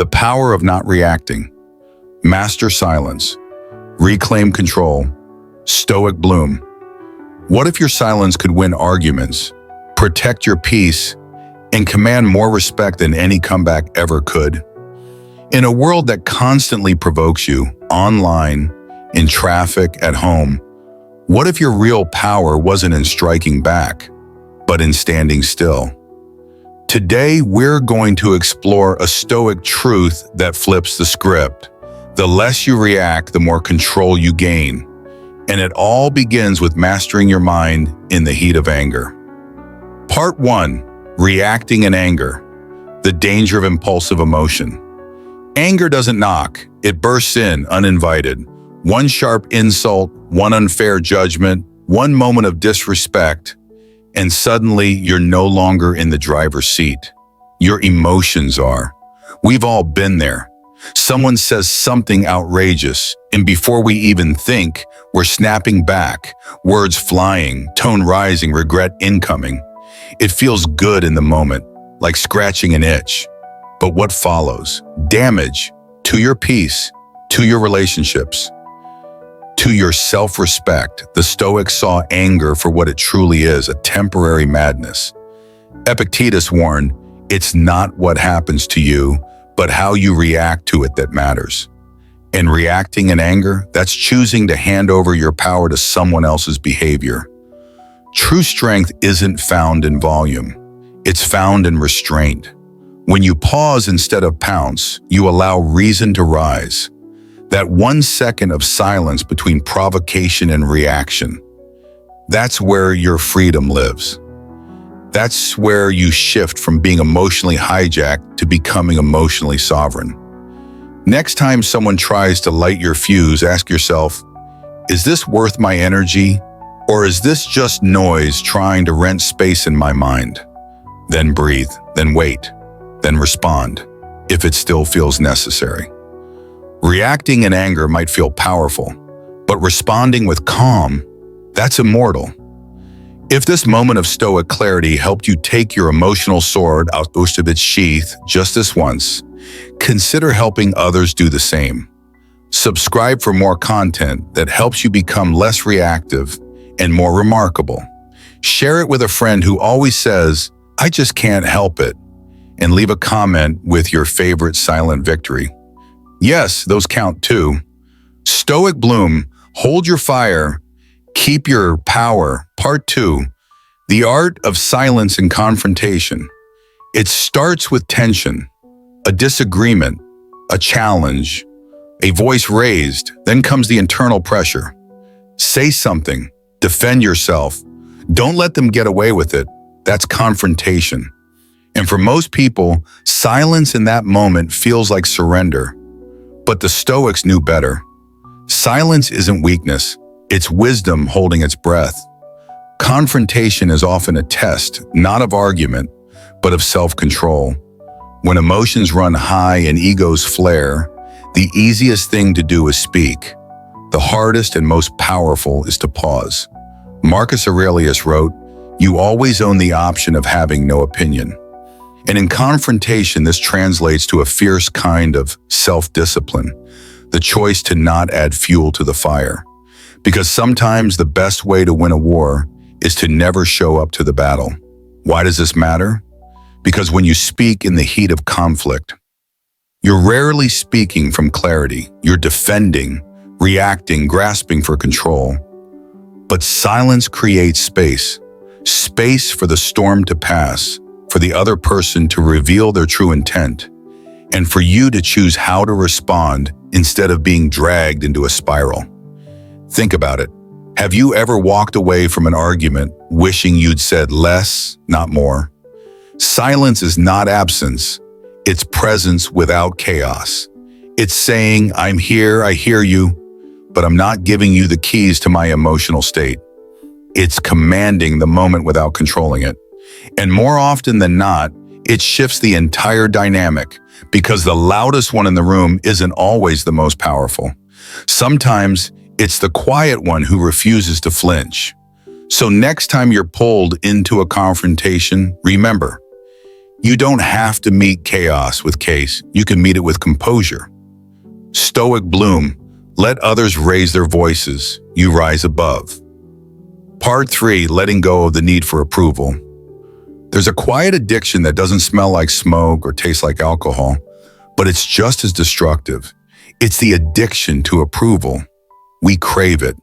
The power of not reacting. Master silence. Reclaim control. Stoic bloom. What if your silence could win arguments, protect your peace, and command more respect than any comeback ever could? In a world that constantly provokes you, online, in traffic, at home, what if your real power wasn't in striking back, but in standing still? Today, we're going to explore a Stoic truth that flips the script. The less you react, the more control you gain. And it all begins with mastering your mind in the heat of anger. Part 1. Reacting in anger. The danger of impulsive emotion. Anger doesn't knock, it bursts in uninvited. One sharp insult, one unfair judgment, one moment of disrespect, and suddenly you're no longer in the driver's seat. Your emotions are. We've all been there. Someone says something outrageous, and before we even think, we're snapping back, words flying, tone rising, regret incoming. It feels good in the moment, like scratching an itch. But what follows? Damage to your peace, to your relationships, to your self-respect. The Stoics saw anger for what it truly is, a temporary madness. Epictetus warned, it's not what happens to you, but how you react to it that matters. And reacting in anger, that's choosing to hand over your power to someone else's behavior. True strength isn't found in volume. It's found in restraint. When you pause instead of pounce, you allow reason to rise. That 1 second of silence between provocation and reaction, that's where your freedom lives. That's where you shift from being emotionally hijacked to becoming emotionally sovereign. Next time someone tries to light your fuse, ask yourself, is this worth my energy? Or is this just noise trying to rent space in my mind? Then breathe, then wait, then respond, if it still feels necessary. Reacting in anger might feel powerful, but responding with calm, that's immortal. If this moment of Stoic clarity helped you take your emotional sword out of its sheath just this once, consider helping others do the same. Subscribe for more content that helps you become less reactive and more remarkable. Share it with a friend who always says, I just can't help it, and leave a comment with your favorite silent victory. Yes, those count too. Stoic bloom, hold your fire, keep your power. Part 2, the art of silence and confrontation. It starts with tension, a disagreement, a challenge, a voice raised, then comes the internal pressure. Say something, defend yourself. Don't let them get away with it. That's confrontation. And for most people, silence in that moment feels like surrender. But the Stoics knew better. Silence isn't weakness, it's wisdom holding its breath. Confrontation is often a test, not of argument, but of self-control. When emotions run high and egos flare, the easiest thing to do is speak. The hardest and most powerful is to pause. Marcus Aurelius wrote, "You always own the option of having no opinion." And in confrontation, this translates to a fierce kind of self-discipline, the choice to not add fuel to the fire. Because sometimes the best way to win a war is to never show up to the battle. Why does this matter? Because when you speak in the heat of conflict, you're rarely speaking from clarity. You're defending, reacting, grasping for control. But silence creates space. Space for the storm to pass, for the other person to reveal their true intent, and for you to choose how to respond instead of being dragged into a spiral. Think about it. Have you ever walked away from an argument wishing you'd said less, not more? Silence is not absence. It's presence without chaos. It's saying, I'm here, I hear you, but I'm not giving you the keys to my emotional state. It's commanding the moment without controlling it. And more often than not, it shifts the entire dynamic because the loudest one in the room isn't always the most powerful. Sometimes it's the quiet one who refuses to flinch. So next time you're pulled into a confrontation, remember, You don't have to meet chaos with case, you can meet it with composure. Stoic bloom, let others raise their voices, you rise above. Part 3, letting go of the need for approval. There's a quiet addiction that doesn't smell like smoke or taste like alcohol, but it's just as destructive. It's the addiction to approval. We crave it.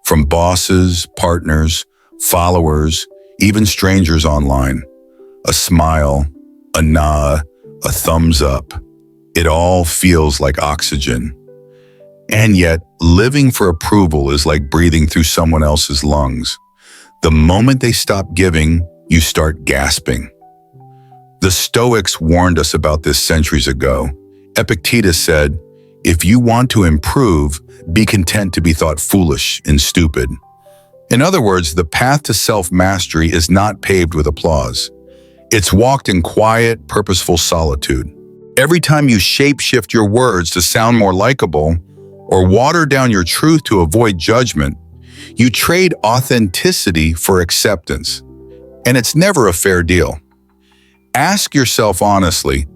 From bosses, partners, followers, even strangers online. A smile, a nod, a thumbs up. It all feels like oxygen. And yet, living for approval is like breathing through someone else's lungs. The moment they stop giving, you start gasping. The Stoics warned us about this centuries ago. Epictetus said, "If you want to improve, be content to be thought foolish and stupid." In other words, the path to self-mastery is not paved with applause. It's walked in quiet, purposeful solitude. Every time you shape-shift your words to sound more likable or water down your truth to avoid judgment, you trade authenticity for acceptance. And it's never a fair deal. Ask yourself honestly,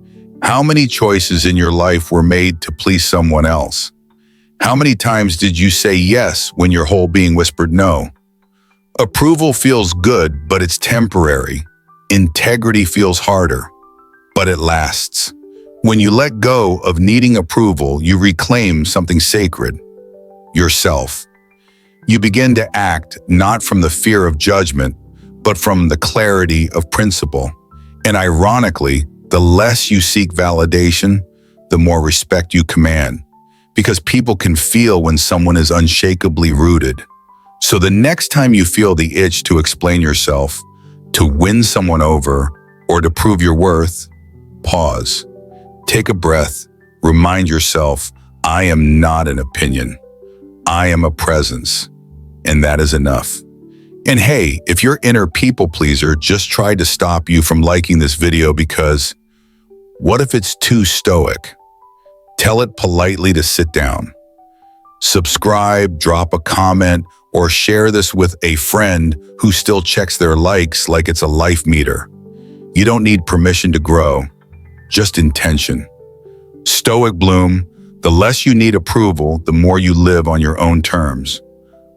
how many choices in your life were made to please someone else? How many times did you say yes when your whole being whispered no? Approval feels good, but it's temporary. Integrity feels harder, but it lasts. When you let go of needing approval, you reclaim something sacred, yourself. You begin to act not from the fear of judgment, but from the clarity of principle. And ironically, the less you seek validation, the more respect you command, because people can feel when someone is unshakably rooted. So the next time you feel the itch to explain yourself, to win someone over, or to prove your worth, pause. Take a breath, remind yourself, I am not an opinion. I am a presence, and that is enough. And hey, if your inner people pleaser just tried to stop you from liking this video because, what if it's too stoic? Tell it politely to sit down. Subscribe, drop a comment, or share this with a friend who still checks their likes like it's a life meter. You don't need permission to grow, just intention. Stoic bloom, the less you need approval, the more you live on your own terms.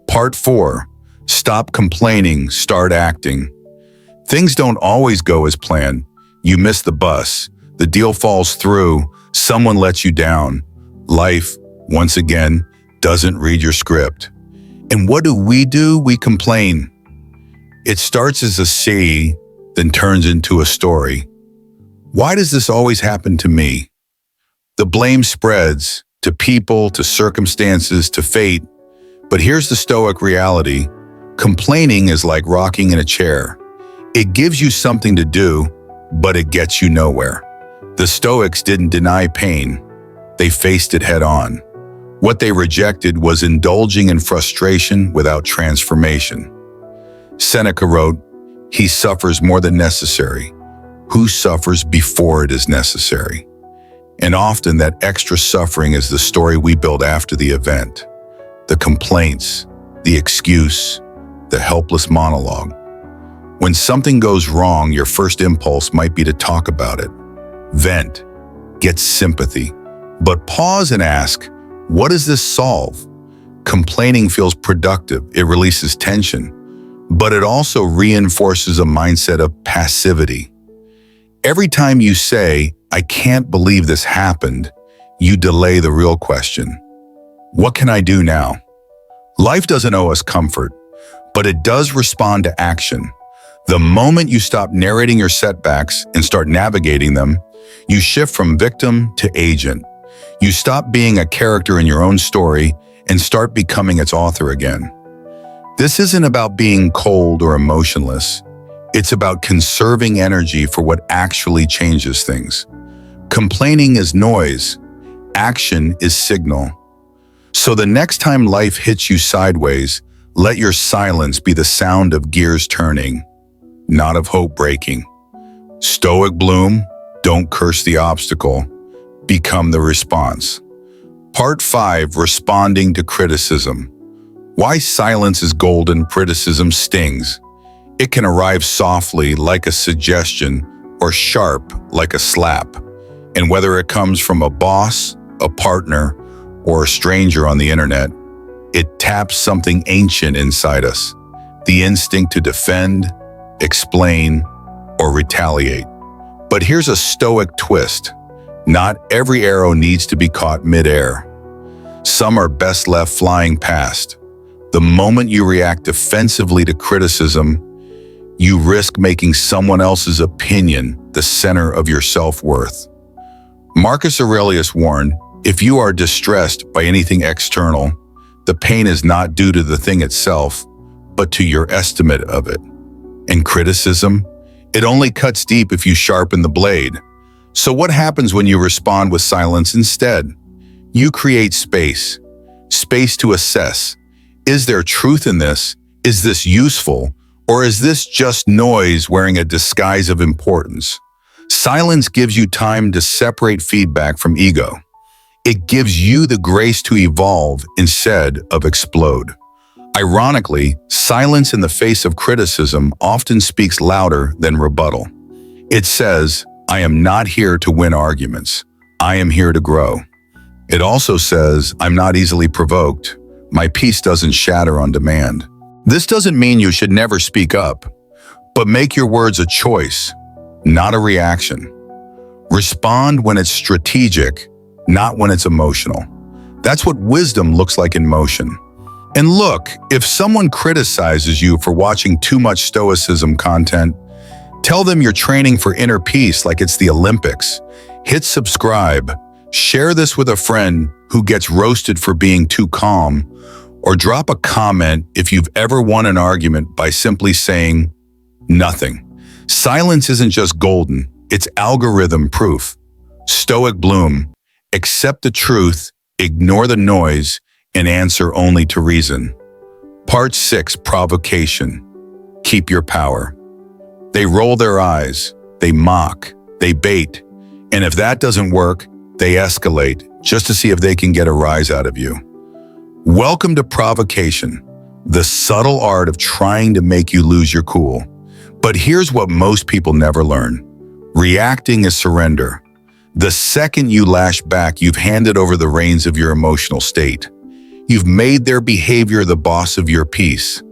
Part 4, stop complaining, start acting. Things don't always go as planned. You miss the bus, the deal falls through, someone lets you down. Life, once again, doesn't read your script. And what do? We complain. It starts as a C, then turns into a story. Why does this always happen to me? The blame spreads to people, to circumstances, to fate. But here's the Stoic reality. Complaining is like rocking in a chair. It gives you something to do, but it gets you nowhere. The Stoics didn't deny pain. They faced it head on. What they rejected was indulging in frustration without transformation. Seneca wrote, "He suffers more than necessary. Who suffers before it is necessary?" And often that extra suffering is the story we build after the event. The complaints, the excuse, the helpless monologue. When something goes wrong, your first impulse might be to talk about it. Vent, get sympathy. But pause and ask, what does this solve? Complaining feels productive, it releases tension, but it also reinforces a mindset of passivity. Every time you say, I can't believe this happened, you delay the real question. What can I do now? Life doesn't owe us comfort, but it does respond to action. The moment you stop narrating your setbacks and start navigating them, you shift from victim to agent. You stop being a character in your own story and start becoming its author again. This isn't about being cold or emotionless. It's about conserving energy for what actually changes things. Complaining is noise. Action is signal. So the next time life hits you sideways, let your silence be the sound of gears turning, not of hope breaking. Stoic bloom, don't curse the obstacle. Become the response. Part 5, responding to criticism. Why silence is golden, criticism stings. It can arrive softly like a suggestion or sharp like a slap. And whether it comes from a boss, a partner, or a stranger on the internet, it taps something ancient inside us, the instinct to defend, explain, or retaliate. But here's a Stoic twist. Not every arrow needs to be caught midair. Some are best left flying past. The moment you react defensively to criticism, you risk making someone else's opinion the center of your self-worth. Marcus Aurelius warned, if you are distressed by anything external, the pain is not due to the thing itself, but to your estimate of it. In criticism, it only cuts deep if you sharpen the blade. So what happens when you respond with silence instead? You create space to assess. Is there truth in this? Is this useful? Or is this just noise wearing a disguise of importance? Silence gives you time to separate feedback from ego. It gives you the grace to evolve instead of explode. Ironically, silence in the face of criticism often speaks louder than rebuttal. It says, I am not here to win arguments. I am here to grow. It also says, I'm not easily provoked. My peace doesn't shatter on demand. This doesn't mean you should never speak up, but make your words a choice, not a reaction. Respond when it's strategic, not when it's emotional. That's what wisdom looks like in motion. And look, if someone criticizes you for watching too much Stoicism content, tell them you're training for inner peace like it's the Olympics. Hit subscribe, share this with a friend who gets roasted for being too calm, or drop a comment if you've ever won an argument by simply saying nothing. Silence isn't just golden, it's algorithm proof. Stoic bloom, accept the truth, ignore the noise, and answer only to reason. Part 6, provocation. Keep your power. They roll their eyes, they mock, they bait, and if that doesn't work, they escalate just to see if they can get a rise out of you. Welcome to provocation, the subtle art of trying to make you lose your cool. But here's what most people never learn. Reacting is surrender. The second you lash back, you've handed over the reins of your emotional state. You've made their behavior the boss of your peace.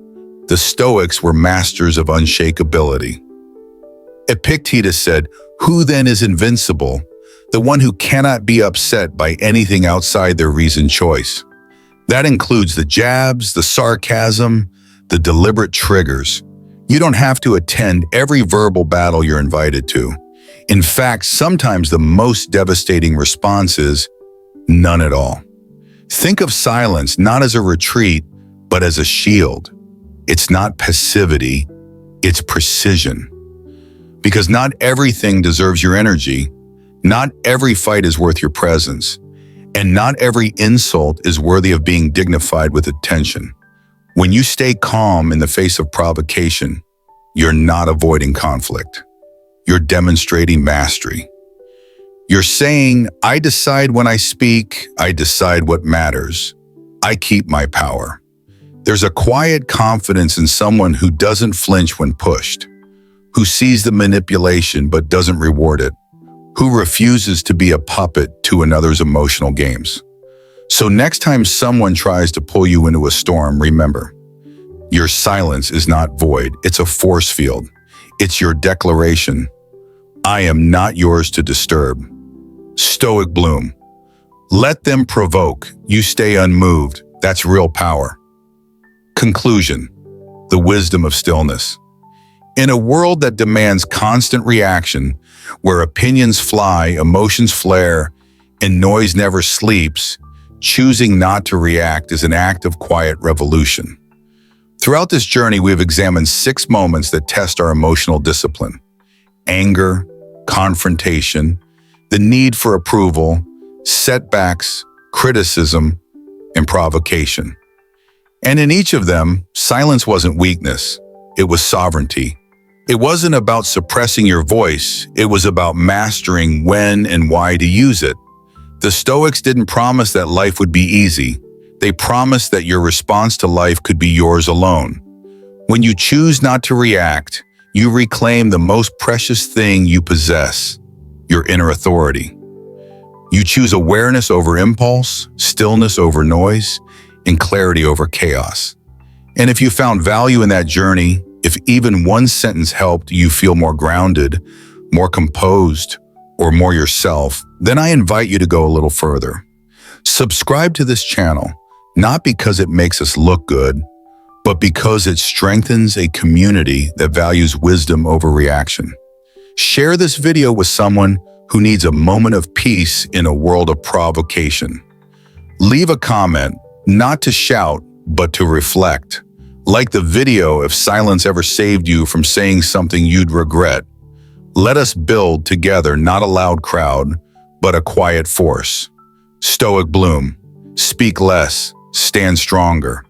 The Stoics were masters of unshakability. Epictetus said, "Who then is invincible? The one who cannot be upset by anything outside their reasoned choice." That includes the jabs, the sarcasm, the deliberate triggers. You don't have to attend every verbal battle you're invited to. In fact, sometimes the most devastating response is none at all. Think of silence not as a retreat, but as a shield. It's not passivity, it's precision. Because not everything deserves your energy, not every fight is worth your presence, and not every insult is worthy of being dignified with attention. When you stay calm in the face of provocation, you're not avoiding conflict. You're demonstrating mastery. You're saying, I decide when I speak, I decide what matters. I keep my power. There's a quiet confidence in someone who doesn't flinch when pushed, who sees the manipulation but doesn't reward it, who refuses to be a puppet to another's emotional games. So next time someone tries to pull you into a storm, remember, your silence is not void, it's a force field. It's your declaration, I am not yours to disturb. Stoic bloom. Let them provoke, you stay unmoved, that's real power. Conclusion, the wisdom of stillness. In a world that demands constant reaction, where opinions fly, emotions flare, and noise never sleeps, choosing not to react is an act of quiet revolution. Throughout this journey, we've examined 6 moments that test our emotional discipline: anger, confrontation, the need for approval, setbacks, criticism, and provocation. And in each of them, silence wasn't weakness, it was sovereignty. It wasn't about suppressing your voice, it was about mastering when and why to use it. The Stoics didn't promise that life would be easy. They promised that your response to life could be yours alone. When you choose not to react, you reclaim the most precious thing you possess, your inner authority. You choose awareness over impulse, stillness over noise, and clarity over chaos. And if you found value in that journey, if even one sentence helped you feel more grounded, more composed, or more yourself, then I invite you to go a little further. Subscribe to this channel, not because it makes us look good, but because it strengthens a community that values wisdom over reaction. Share this video with someone who needs a moment of peace in a world of provocation. Leave a comment, not to shout, but to reflect. Like the video if silence ever saved you from saying something you'd regret. Let us build together not a loud crowd, but a quiet force. Stoic Bloom. Speak less, stand stronger.